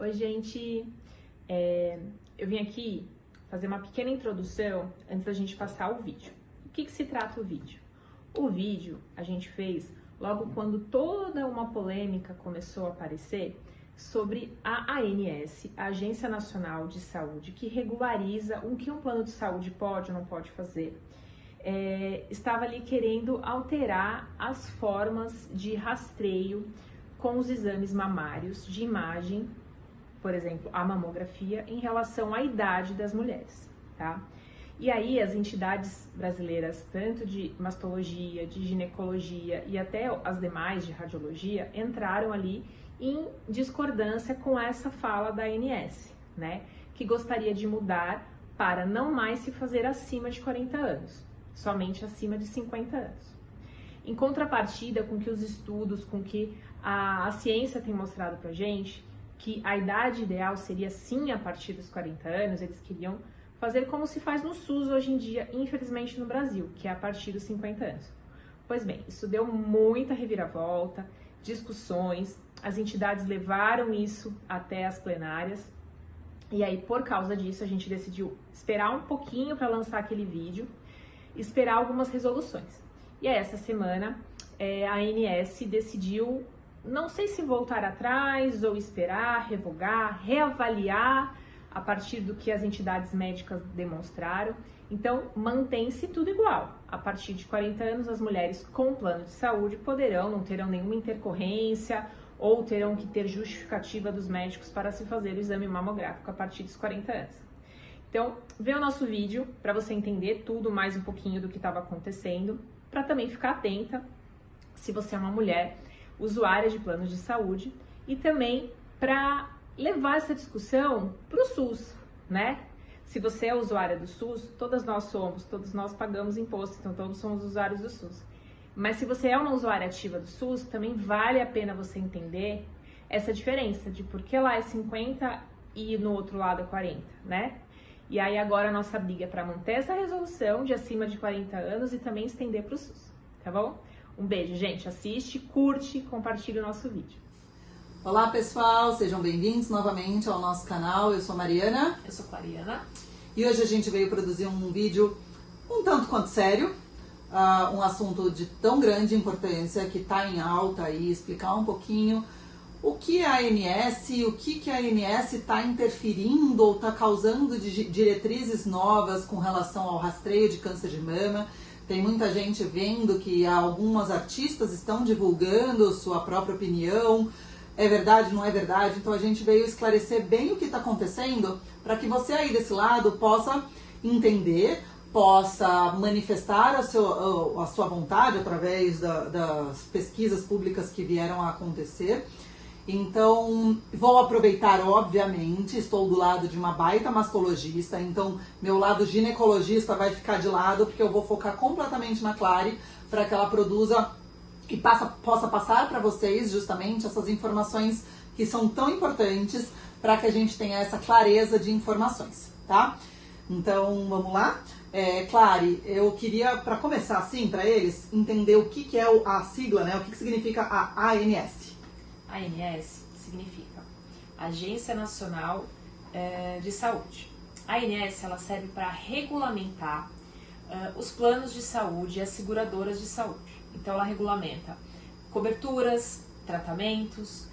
Oi, gente. Eu vim aqui fazer uma pequena introdução antes da gente passar o vídeo. O que se trata o vídeo? O vídeo a gente fez logo quando toda uma polêmica começou a aparecer sobre a ANS, a Agência Nacional de Saúde, que regulariza o que um plano de saúde pode ou não pode fazer. Estava ali querendo alterar as formas de rastreio com os exames mamários de imagem, por exemplo, a mamografia, em relação à idade das mulheres, tá? E aí as entidades brasileiras, tanto de mastologia, de ginecologia e até as demais de radiologia, entraram ali em discordância com essa fala da ANS, né? Que gostaria de mudar para não mais se fazer acima de 40 anos, somente acima de 50 anos. Em contrapartida com que os estudos, com que a ciência tem mostrado pra gente, que a idade ideal seria sim a partir dos 40 anos, eles queriam fazer como se faz no SUS hoje em dia, infelizmente no Brasil, que é a partir dos 50 anos. Pois bem, isso deu muita reviravolta, discussões, as entidades levaram isso até as plenárias, e aí por causa disso a gente decidiu esperar um pouquinho para lançar aquele vídeo, esperar algumas resoluções. E aí essa semana a ANS decidiu, não sei se voltar atrás ou esperar, revogar, reavaliar a partir do que as entidades médicas demonstraram. Então, mantém-se tudo igual. A partir de 40 anos, as mulheres com plano de saúde não terão nenhuma intercorrência ou terão que ter justificativa dos médicos para se fazer o exame mamográfico a partir dos 40 anos. Então, vê o nosso vídeo para você entender tudo, mais um pouquinho do que estava acontecendo, para também ficar atenta se você é uma mulher usuária de planos de saúde e também para levar essa discussão para o SUS, né? Se você é usuária do SUS, todos nós pagamos imposto, então todos somos usuários do SUS. Mas se você é uma usuária ativa do SUS, também vale a pena você entender essa diferença de por que lá é 50 e no outro lado é 40, né? E aí agora a nossa briga é para manter essa resolução de acima de 40 anos e também estender para o SUS, tá bom? Um beijo, gente. Assiste, curte, compartilha o nosso vídeo. Olá, pessoal. Sejam bem-vindos novamente ao nosso canal. Eu sou Mariana. Eu sou Clariana. E hoje a gente veio produzir um vídeo um tanto quanto sério, um assunto de tão grande importância que está em alta e explicar um pouquinho o que é a ANS, o que a ANS está interferindo ou está causando de diretrizes novas com relação ao rastreio de câncer de mama. Tem muita gente vendo que algumas artistas estão divulgando sua própria opinião. É verdade, não é verdade? Então a gente veio esclarecer bem o que está acontecendo para que você aí desse lado possa entender, possa manifestar a sua vontade através das pesquisas públicas que vieram a acontecer. Então, vou aproveitar, obviamente, estou do lado de uma baita mastologista, então meu lado ginecologista vai ficar de lado, porque eu vou focar completamente na Clary, para que ela produza e possa passar para vocês justamente essas informações que são tão importantes para que a gente tenha essa clareza de informações, tá? Então, vamos lá? Clary, eu queria, para começar assim, para eles, entender o que é a sigla, né? O que significa a ANS. A ANS significa Agência Nacional de Saúde. A ANS ela serve para regulamentar os planos de saúde e as seguradoras de saúde. Então ela regulamenta coberturas, tratamentos,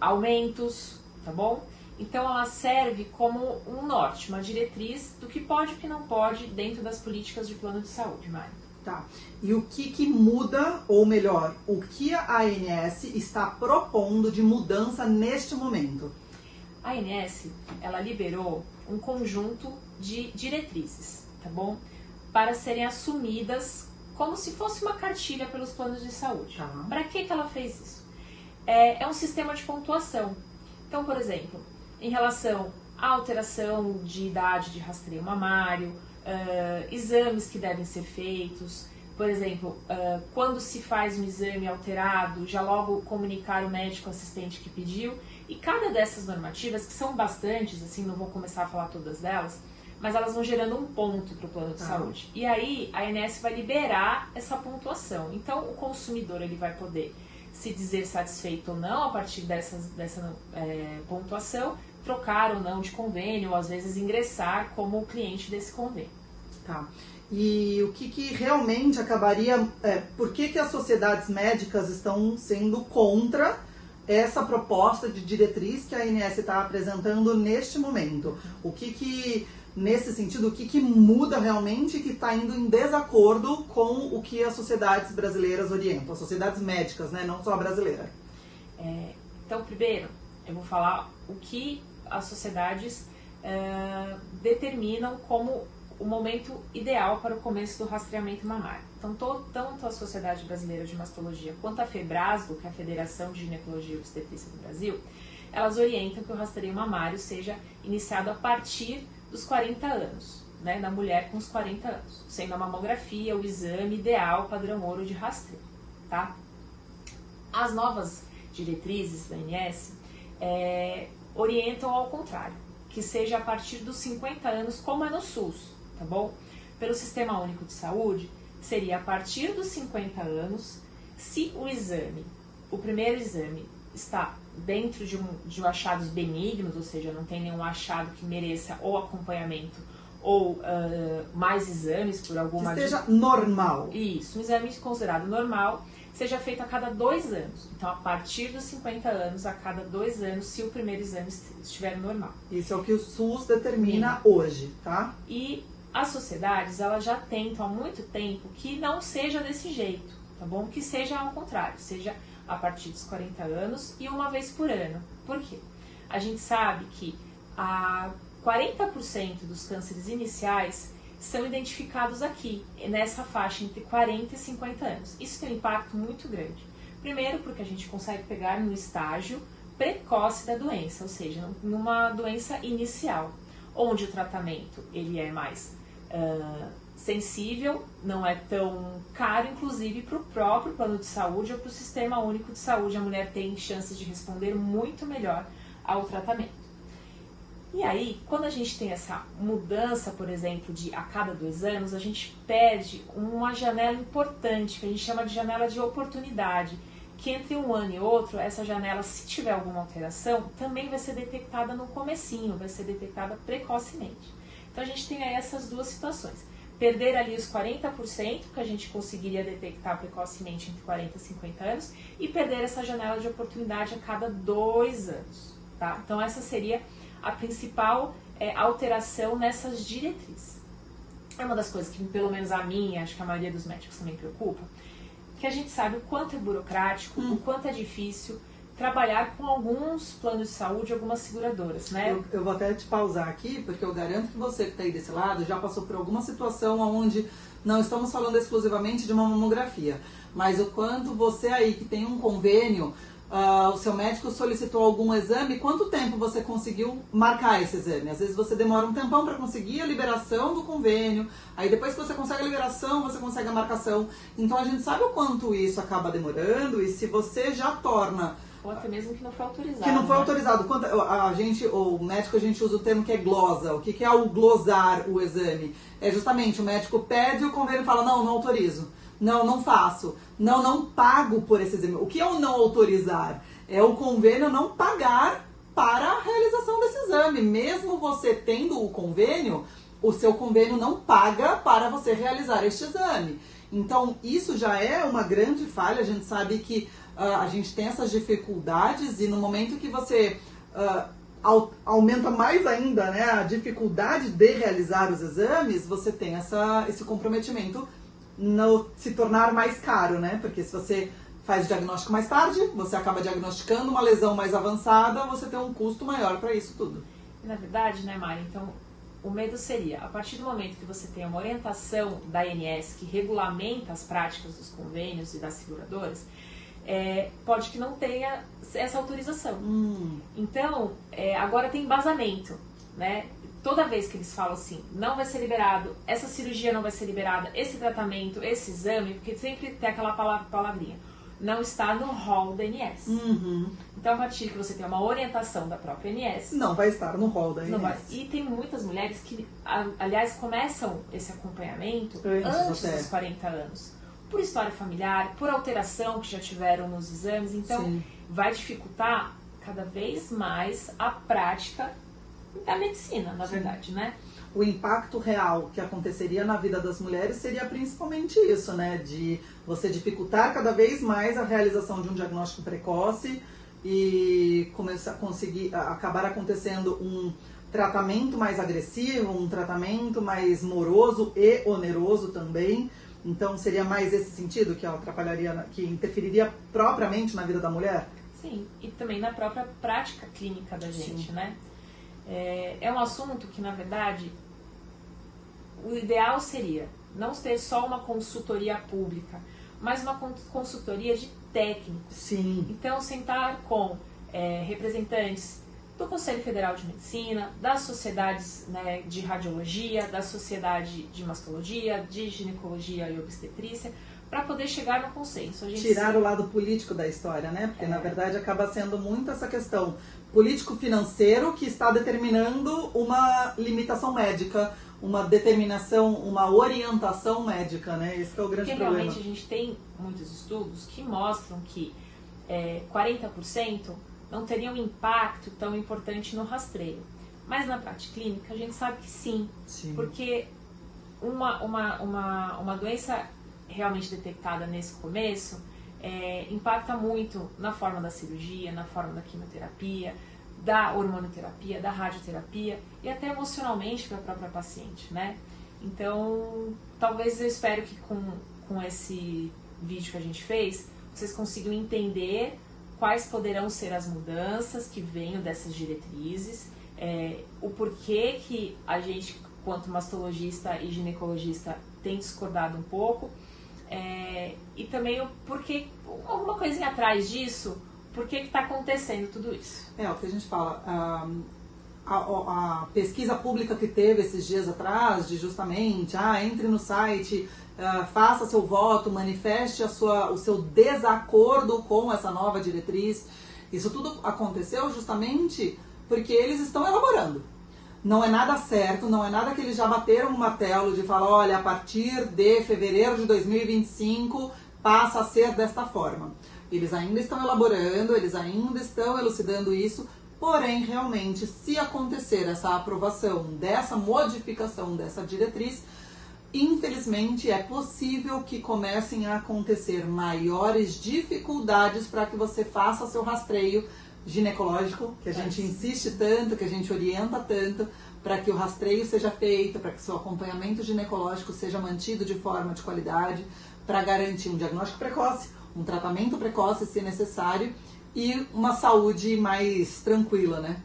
aumentos, tá bom? Então ela serve como um norte, uma diretriz do que pode e o que não pode dentro das políticas de plano de saúde, Mari. Tá. E o que muda, ou melhor, o que a ANS está propondo de mudança neste momento? A ANS, ela liberou um conjunto de diretrizes, tá bom? Para serem assumidas como se fosse uma cartilha pelos planos de saúde. Tá. Para que ela fez isso? É um sistema de pontuação. Então, por exemplo, em relação à alteração de idade de rastreio mamário, exames que devem ser feitos, por exemplo, quando se faz um exame alterado, já logo comunicar o médico assistente que pediu, e cada dessas normativas, que são bastantes, assim, não vou começar a falar todas delas, mas elas vão gerando um ponto para o plano de saúde. E aí a ANS vai liberar essa pontuação. Então o consumidor ele vai poder se dizer satisfeito ou não a partir dessa pontuação, trocar ou não de convênio, ou às vezes ingressar como cliente desse convênio. Tá. E o que realmente acabaria... por que as sociedades médicas estão sendo contra essa proposta de diretriz que a ANS está apresentando neste momento? Nesse sentido, o que muda realmente que está indo em desacordo com o que as sociedades brasileiras orientam? As sociedades médicas, né? Não só a brasileira. Então, primeiro, eu vou falar o que as sociedades determinam como o momento ideal para o começo do rastreamento mamário. Então, tanto a Sociedade Brasileira de Mastologia quanto a FEBRASGO, que é a Federação de Ginecologia e Obstetrícia do Brasil, elas orientam que o rastreio mamário seja iniciado a partir dos 40 anos, né, da mulher com os 40 anos, sendo a mamografia o exame ideal padrão ouro de rastreio, tá? As novas diretrizes da ANS orientam ao contrário, que seja a partir dos 50 anos, como é no SUS, tá bom? Pelo Sistema Único de Saúde, seria a partir dos 50 anos, se o primeiro exame está dentro de achados benignos, ou seja, não tem nenhum achado que mereça ou acompanhamento ou mais exames por alguma... Que esteja normal. Isso, um exame considerado normal, seja feito a cada 2 anos. Então, a partir dos 50 anos, a cada 2 anos, se o primeiro exame estiver normal. Isso é o que o SUS determina hoje, tá? E as sociedades, elas já tentam há muito tempo que não seja desse jeito, tá bom? Que seja ao contrário, seja a partir dos 40 anos e uma vez por ano. Por quê? A gente sabe que 40% dos cânceres iniciais são identificados aqui, nessa faixa entre 40 e 50 anos. Isso tem um impacto muito grande. Primeiro, porque a gente consegue pegar no estágio precoce da doença, ou seja, numa doença inicial, onde o tratamento ele é mais sensível, não é tão caro, inclusive para o próprio plano de saúde ou para o Sistema Único de Saúde. A mulher tem chances de responder muito melhor ao tratamento. E aí, quando a gente tem essa mudança, por exemplo, de a cada 2 anos, a gente perde uma janela importante, que a gente chama de janela de oportunidade, que entre um ano e outro, essa janela, se tiver alguma alteração, também vai ser detectada no comecinho, vai ser detectada precocemente. Então a gente tem aí essas duas situações. Perder ali os 40% que a gente conseguiria detectar precocemente entre 40 e 50 anos e perder essa janela de oportunidade a cada 2 anos. Tá? Então essa seria a principal alteração nessas diretrizes. É uma das coisas que, pelo menos a mim, acho que a maioria dos médicos também preocupa, que a gente sabe o quanto é burocrático, o quanto é difícil trabalhar com alguns planos de saúde, algumas seguradoras, né? Eu vou até te pausar aqui, porque eu garanto que você que está aí desse lado já passou por alguma situação onde não estamos falando exclusivamente de uma mamografia, mas o quanto você aí que tem um convênio, o seu médico solicitou algum exame, quanto tempo você conseguiu marcar esse exame? Às vezes você demora um tempão para conseguir a liberação do convênio, aí depois que você consegue a liberação, você consegue a marcação. Então a gente sabe o quanto isso acaba demorando, e se você já torna... Ou até mesmo que não foi autorizado. Que não foi autorizado. Quanto, o médico, a gente usa o termo que é glosa. O que é o glosar o exame? É justamente o médico pede e o convênio fala, não autorizo. Não faço. Não pago por esse exame. O que é o não autorizar? É o convênio não pagar para a realização desse exame. Mesmo você tendo o convênio, o seu convênio não paga para você realizar este exame. Então, isso já é uma grande falha. A gente sabe que a gente tem essas dificuldades e no momento que você aumenta mais ainda, né, a dificuldade de realizar os exames, você tem esse comprometimento no se tornar mais caro, né? Porque se você faz o diagnóstico mais tarde, você acaba diagnosticando uma lesão mais avançada, você tem um custo maior para isso tudo. Na verdade, né, Mari? Então, o medo seria, a partir do momento que você tem uma orientação da ANS que regulamenta as práticas dos convênios e das seguradoras, pode que não tenha essa autorização. Então, agora tem embasamento, né? Toda vez que eles falam assim, não vai ser liberado, essa cirurgia não vai ser liberada, esse tratamento, esse exame, porque sempre tem aquela palavrinha, não está no rol da ANS. Então, a partir que você tem uma orientação da própria ANS... Não vai estar no rol da ANS. E tem muitas mulheres que, aliás, começam esse acompanhamento antes dos 40 anos. por história familiar, por alteração que já tiveram nos exames. Então, Sim. vai dificultar cada vez mais a prática da medicina, na verdade, né? O impacto real que aconteceria na vida das mulheres seria principalmente isso, né? De você dificultar cada vez mais a realização de um diagnóstico precoce e começar a conseguir acabar acontecendo um tratamento mais agressivo, um tratamento mais moroso e oneroso também. Então seria mais esse sentido que atrapalharia, que interferiria propriamente na vida da mulher? Sim, e também na própria prática clínica da gente, Sim. né? É um assunto que, na verdade, o ideal seria não ter só uma consultoria pública, mas uma consultoria de técnicos. Sim. Então, sentar com representantes do Conselho Federal de Medicina, das sociedades, né, de radiologia, da sociedade de mastologia, de ginecologia e obstetrícia, para poder chegar no consenso. Tirar o lado político da história, né? Porque, na verdade, acaba sendo muito essa questão político-financeiro que está determinando uma limitação médica, uma determinação, uma orientação médica, né? Esse é o grande problema. Porque realmente a gente tem muitos estudos que mostram que 40% não teriam um impacto tão importante no rastreio. Mas na prática clínica a gente sabe que sim. Porque uma doença realmente detectada nesse começo impacta muito na forma da cirurgia, na forma da quimioterapia, da hormonoterapia, da radioterapia e até emocionalmente para a própria paciente, né? Então, talvez eu espero que com esse vídeo que a gente fez, vocês consigam entender quais poderão ser as mudanças que venham dessas diretrizes, o porquê que a gente, quanto mastologista e ginecologista, tem discordado um pouco, e também o porquê, alguma coisinha atrás disso, por que está acontecendo tudo isso. O que a gente fala, a pesquisa pública que teve esses dias atrás, de justamente, entre no site, faça seu voto, manifeste o seu desacordo com essa nova diretriz. Isso tudo aconteceu justamente porque eles estão elaborando. Não é nada certo, não é nada que eles já bateram um martelo de falar, olha, a partir de fevereiro de 2025 passa a ser desta forma. Eles ainda estão elaborando, eles ainda estão elucidando isso, porém, realmente, se acontecer essa aprovação dessa modificação dessa diretriz, infelizmente é possível que comecem a acontecer maiores dificuldades para que você faça seu rastreio ginecológico, que a gente insiste tanto, que a gente orienta tanto, para que o rastreio seja feito, para que seu acompanhamento ginecológico seja mantido de forma de qualidade, para garantir um diagnóstico precoce, um tratamento precoce, se necessário, e uma saúde mais tranquila, né?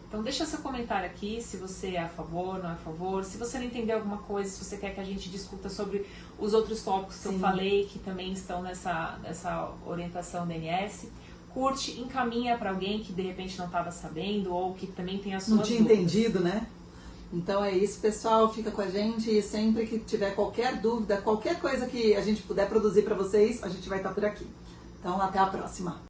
Então deixa seu comentário aqui, se você é a favor, não é a favor, se você não entendeu alguma coisa, se você quer que a gente discuta sobre os outros tópicos que eu falei, que também estão nessa orientação DNS, curte, encaminha para alguém que de repente não estava sabendo, ou que também tem as suas dúvidas. Não tinha entendido, né? Então é isso, pessoal, fica com a gente e sempre que tiver qualquer dúvida, qualquer coisa que a gente puder produzir para vocês, a gente vai estar por aqui. Então até a próxima!